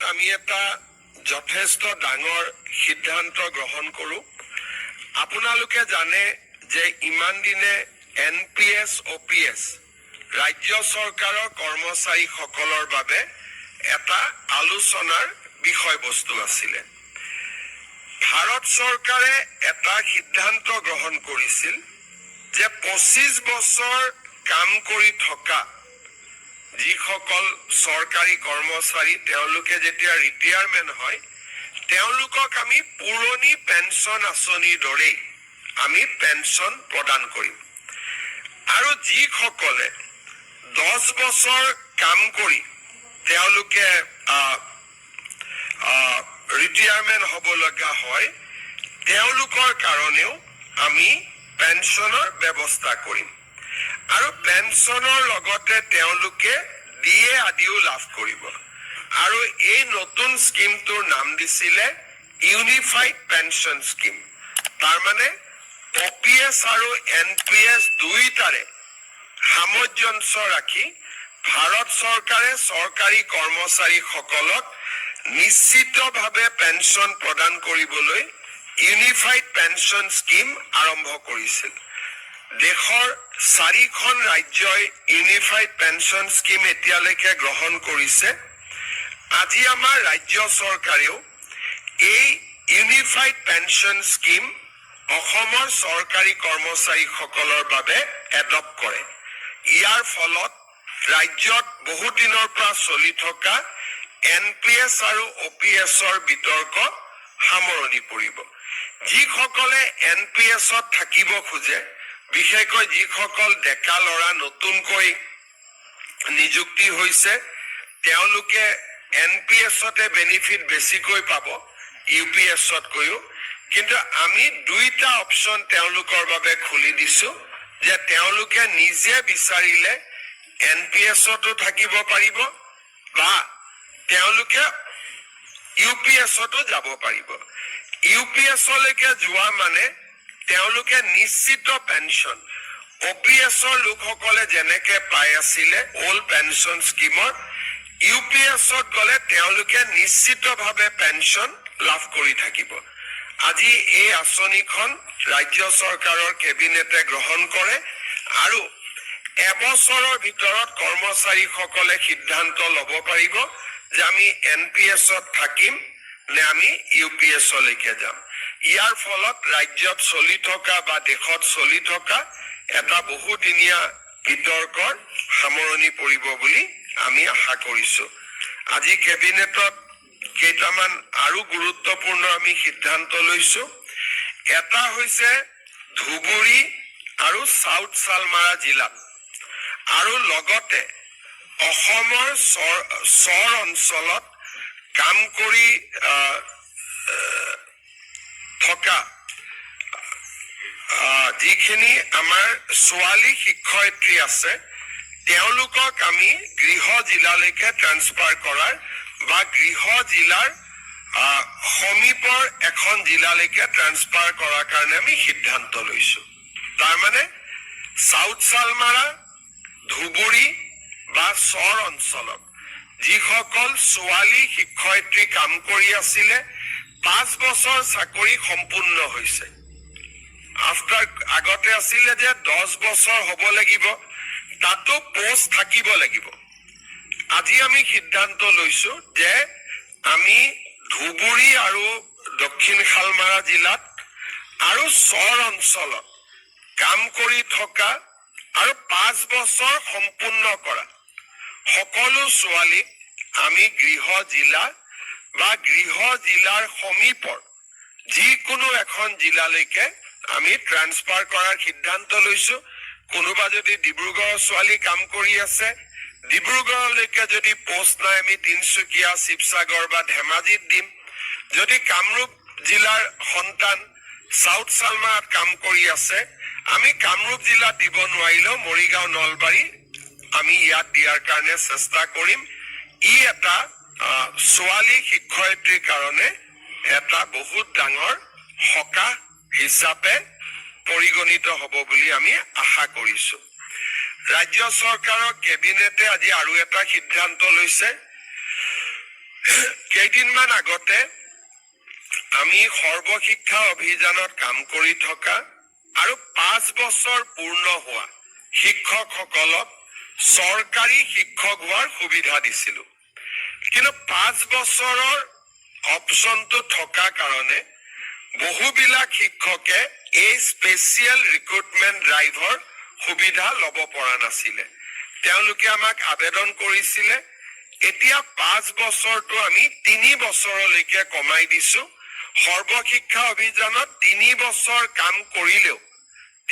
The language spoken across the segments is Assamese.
আমি এটা যথেষ্ট ডাঙৰ সিদ্ধান্ত গ্ৰহণ কৰোঁ। আপোনালোকে জানে যে ইমান দিনে NPS, OPS ৰাজ্য চৰকাৰৰ কৰ্মচাৰীসকলৰ বাবে এটা আলোচনাৰ বিষয়বস্তু আছিলে। ভাৰত চৰকাৰে এটা সিদ্ধান্ত গ্ৰহণ কৰিছিল যে 25 বছৰ কাম কৰি থকা যিসকল চৰকাৰী কৰ্মচাৰী তেওঁলোকে যেতিয়া ৰিটায়াৰমেণ্ট হয় তেওঁলোকক আমি পুৰণি পেঞ্চন আঁচনিৰ দৰেই আমি পেঞ্চন প্ৰদান কৰিম। আৰু যিসকলে 10 বছৰ কাম কৰি তেওঁলোকে ৰিটায়াৰমেণ্ট হ'ব লগা হয় তেওঁলোকৰ কাৰণেও আমি পেঞ্চনৰ ব্যৱস্থা কৰিম। আৰু পেঞ্চনৰ লগতে তেওঁলোকে DA আদিও লাভ কৰিব। আৰু এই নতুন স্কিমটোৰ নাম দিছিলে ইউনিফাইড পেঞ্চন স্কিম। তাৰ মানে OPS আৰু NPS দুইটাৰে সামঞ্জস্য ৰাখি ভাৰত চৰকাৰে চৰকাৰী কৰ্মচাৰীসকলক নিশ্চিতভাৱে পেঞ্চন প্ৰদান কৰিবলৈ ইউনিফাইড পেঞ্চন স্কিম আৰম্ভ কৰিছিল। দেশৰ 4খন ৰাজ্যই ইউনিফাইড পেঞ্চন স্কিম এতিয়ালৈকে গ্ৰহণ কৰিছে। আজি আমাৰ ৰাজ্য চৰকাৰেও এই ইউনিফাইড পেঞ্চন স্কিম অসমৰ চৰকাৰী কৰ্মচাৰীসকলৰ বাবে এডপ্ট কৰে। ইয়াৰ ফলত ৰাজ্যত বহু দিনৰ পৰা চলি থকা NPS আৰু OPSৰ বিতৰ্ক সামৰণি পৰিব। যিসকলে NPSত থাকিব খোজে, বিশেষকৈ যিসকল ডেকা ল'ৰা নতুনকৈ নিযুক্তি হৈছে তেওঁলোকে NPSতে বেনিফিট বেছিকৈ পাব UPSতকৈও। কিন্তু আমি দুইটা অপশ্যন তেওঁলোকৰ বাবে খুলি দিছো যে তেওঁলোকে নিজে বিচাৰিলে NPSতো থাকিব পাৰিব বা তেওঁলোকে UPSতো যাব পাৰিব। UPSলৈকে যোৱা মানে তেওঁলোকে নিশ্চিত পেঞ্চন OPSৰ লোকসকলে যেনেকে পাই আছিলে অল্ড পেঞ্চন স্কিমৰ, UPSত গ'লে তেওঁলোকে নিশ্চিতভাৱে পেঞ্চন লাভ কৰি থাকিব। আজি এই আঁচনিখন ৰাজ্য চৰকাৰৰ কেবিনেটে গ্ৰহণ কৰে আৰু এবছৰৰ ভিতৰত কৰ্মচাৰীসকলে সিদ্ধান্ত ল'ব পাৰিব যে আমি NPSত থাকিম নে আমি UPSলৈকে যাম। ইয়াৰ ফলত ৰাজ্যত চলি থকা বা দেশত চলি থকা এটা বহুদিনীয়া বিতৰ্কৰ সামৰণি পৰিব বুলি আমি আশা কৰিছো। আজি কেবিনেটত কেইটামান আৰু গুৰুত্বপূৰ্ণ আমি সিদ্ধান্ত লৈছো। এটা হৈছে ধুবুৰী আৰু সাউথ চালমাৰা জিলাত আৰু লগতে অসমৰ চৰ অঞ্চলত কাম কৰি থকা যিখিনি আমাৰ ছোৱালী শিক্ষয়িত্ৰী আছে তেওঁলোকক আমি গৃহ জিলালৈকে ট্ৰান্সফাৰ কৰাৰ বা গৃহ জিলাৰ সমীপৰ এখন জিলালৈকে ট্ৰান্সফাৰ কৰাৰ কাৰণে আমি সিদ্ধান্ত লৈছো। তাৰমানে সাউথ চালমাৰা, ধুবুৰী বা চৰ অঞ্চলত যিসকল ছোৱালী শিক্ষয়িত্ৰী কাম কৰি আছিলে 5 বছৰ চাকৰি সম্পূৰ্ণ হৈছে। আগতে আছিলে যে 10 বছৰ হ'ব লাগিব, তাতো পোষ্ট থাকিব লাগিব। আজি আমি সিদ্ধান্ত লৈছো যে আমি ধুবুৰী আৰু দক্ষিণ শালমাৰা জিলাত আৰু চৰ অঞ্চলত কাম কৰি থকা আৰু 5 বছৰ সম্পূৰ্ণ কৰা সকলো ছোৱালীক আমি গৃহ জিলা বা গৃহ জিলাৰ সমীপৰ যিকোনো এখন জিলালৈকে আমি ট্ৰান্সফাৰ কৰাৰ সিদ্ধান্ত লৈছো। কোনোবা যদি ডিব্ৰুগড়ৰ ছোৱালী কাম কৰি আছে, ডিব্ৰুগড়লৈকে যদি পোষ্ট নাই আমি তিনচুকীয়া, শিৱসাগৰ বা ধেমাজিত দিম। যদি কামৰূপ জিলাৰ সন্তান সাউথ চালমাৰাত কাম কৰি আছে আমি কামৰূপ জিলাত দিব নোৱাৰিলেও মৰিগাঁও, নলবাৰী আমি ইয়াত দিয়াৰ কাৰণে চেষ্টা কৰিম। ই এটা ছোৱালী শিক্ষয়িত্ৰীৰ কাৰণে এটা বহুত ডাঙৰ সকাহ হিচাপে পৰিগণিত হ'ব বুলি আমি আশা কৰিছো। ৰাজ্য চৰকাৰৰ কেবিনেটে আজি আৰু এটা সিদ্ধান্ত লৈছে। কেইদিনমান আগতে আমি সৰ্বশিক্ষা অভিযানত কাম কৰি থকা আৰু 5 বছৰ পূৰ্ণ হোৱা শিক্ষকসকলক চৰকাৰী শিক্ষক হোৱাৰ সুবিধা দিছিলো। কিন্তু 5 বছৰৰ অপশ্যনটো থকা কাৰণে বহুবিলাক শিক্ষকে এই স্পেচিয়েল ৰিক্ৰুটমেণ্ট ড্ৰাইভৰ সুবিধা ল'ব পৰা নাছিলে। তেওঁলোকে আমাক আবেদন কৰিছিলে। এতিয়া 5 বছৰটো আমি 3 বছৰলৈকে কমাই দিছো। সৰ্বশিক্ষা অভিযানত 3 বছৰ কাম কৰিলেও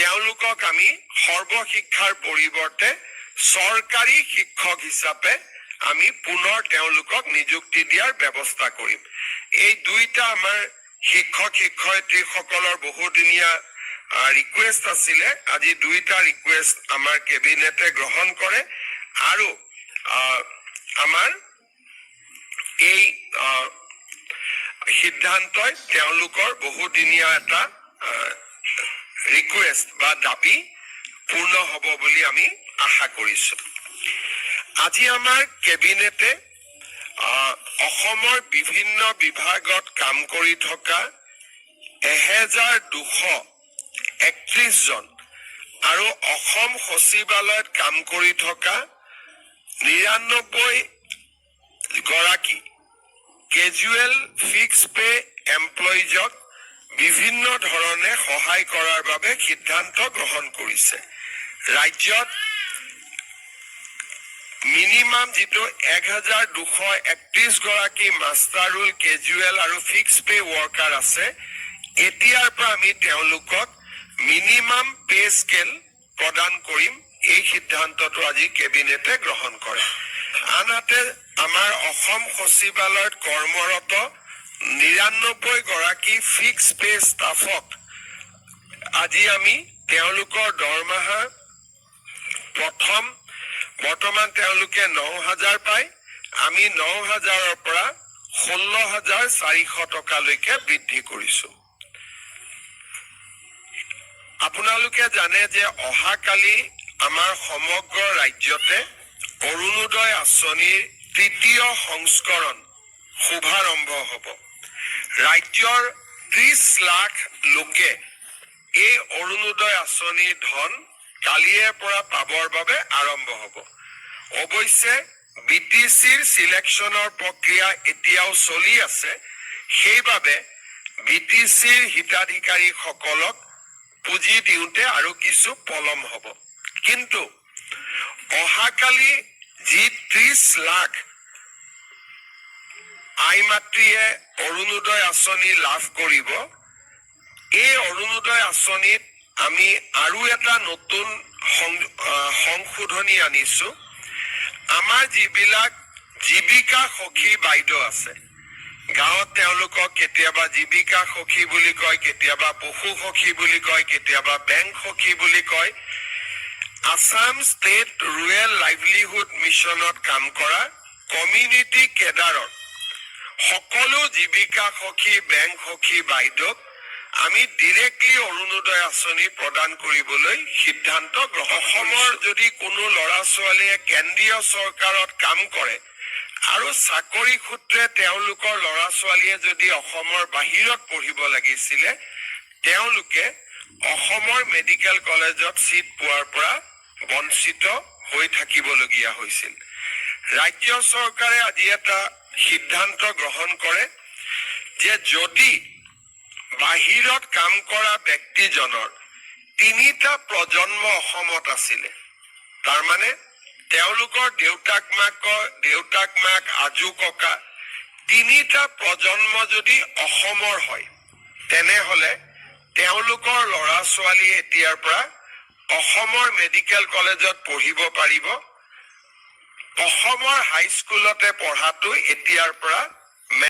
তেওঁলোকক আমি সৰ্বশিক্ষাৰ পৰিৱৰ্তে চৰকাৰী শিক্ষক হিচাপে আমি পুনৰ তেওঁলোকক নিযুক্তি দিয়াৰ ব্যৱস্থা কৰিম। এই দুইটা আমাৰ শিক্ষক শিক্ষয়িত্ৰীসকলৰ বহুদিনীয়া ৰিকুৱেষ্ট আছিলে। আজি দুইটা ৰিকুৱেষ্ট আমাৰ কেবিনেটে গ্ৰহণ কৰে আৰু আমাৰ এই সিদ্ধান্তই তেওঁলোকৰ বহুদিনীয়া এটা ৰিকুৱেষ্ট বা দাবী পূৰ্ণ হ'ব বুলি আমি আশা কৰিছো। আজি আমাৰ কেবিনেটে অসমৰ বিভিন্ন বিভাগত কাম কৰি থকা 1231 জন আৰু অসম সচিবালয়ত কাম কৰি থকা 99 গৰাকী কেজুৱেল ফিক্স পে এমপ্লয়িজক বিভিন্ন ধৰণে সহায় কৰাৰ বাবে সিদ্ধান্ত গ্ৰহণ কৰিছে। ৰাজ্যত মিনিমাম যিটো 1231 গৰাকী মাষ্টাৰ ৰোল কেজুৱেল আৰু ফিক্স পে ৱৰ্কাৰ আছে, এতিয়াৰ পৰা আমি তেওঁলোকক মিনিমাম পে স্কেল প্ৰদান কৰিম। এই সিদ্ধান্তটো আজি কেবিনেটে গ্ৰহণ কৰে। আনহাতে আমাৰ অসম সচিবালয়ত কৰ্মৰত 99 গৰাকী ফিক্স পে ষ্টাফক আজি আমি তেওঁলোকৰ দৰমহা বৰ্তমান তেওঁলোকে 9,000 পায়। আমি 9,000ৰ পৰা 16,400 টকালৈকে বৃদ্ধি কৰিছো। আপোনালোকে জানে যে অহাকালি আমাৰ সমগ্ৰ ৰাজ্যতে অৰুণোদয় আঁচনিৰ 3য় সংস্কৰণ শুভাৰম্ভ হ'ব। ৰাজ্যৰ 30 লাখ লোকে এই অৰুণোদয় আঁচনিৰ ধন কালিৰে পৰা পাবৰ বাবে আৰম্ভ হ'ব। অৱশ্যে BTCৰ চিলেকশ্যনৰ প্ৰক্ৰিয়া এতিয়াও চলি আছে। সেইবাবে BTCৰ হিতাধিকাৰীসকলক পুঁজি দিওঁতে আৰু কিছু পলম হ'ব। কিন্তু অহাকালি যি 30 লাখ আই মাতৃয়ে অৰুণোদয় আঁচনি লাভ কৰিব, এই অৰুণোদয় আঁচনিত আমি আৰু এটা নতুন সংশোধনী আনিছো। আমাৰ যিবিলাক জীৱিকা সখী বাইদেউ আছে, গাঁৱত তেওঁলোকক কেতিয়াবা জীৱিকা সখী বুলি কয়, কেতিয়াবা পশু সখী বুলি কয়, কেতিয়াবা বেংক সখী বুলি কয়। আসাম ষ্টেট ৰুৰেল লাইভলিহুড মিছনত কাম কৰা কমিউনিটি কেডাৰৰ সকলো জীৱিকা সখী বেংক সখী বাইদেউক আমি ডিৰেক্টলি অৰুণোদয় আঁচনি প্ৰদান কৰিবলৈ সিদ্ধান্ত গ্ৰহণ। অসমৰ যদি কোনো ল'ৰা ছোৱালীয়ে কেন্দ্ৰীয় চৰকাৰত কাম কৰে আৰু চাকৰি সূত্ৰে তেওঁলোকৰ ল'ৰা ছোৱালীয়ে যদি অসমৰ বাহিৰত পঢ়িব লাগিছিলে, তেওঁলোকে অসমৰ মেডিকেল কলেজত চিট পোৱাৰ পৰা বঞ্চিত হৈ থাকিবলগীয়া হৈছিল। ৰাজ্য চৰকাৰে আজি এটা সিদ্ধান্ত গ্ৰহণ কৰে যে যদি বাহিৰত কাম কৰা ব্যক্তিজনৰ 3টা প্ৰজন্ম অসমত আছিলে, তাৰমানে তেওঁলোকৰ দেউতাক মাক আজু ককা 3টা প্ৰজন্ম যদি অসমৰ হয়, তেনেহলে তেওঁলোকৰ ল'ৰা ছোৱালী এতিয়াৰ পৰা অসমৰ মেডিকেল কলেজত পঢ়িব পাৰিব। অসমৰ হাইস্কুলতে পঢ়াটো এতিয়াৰ পৰা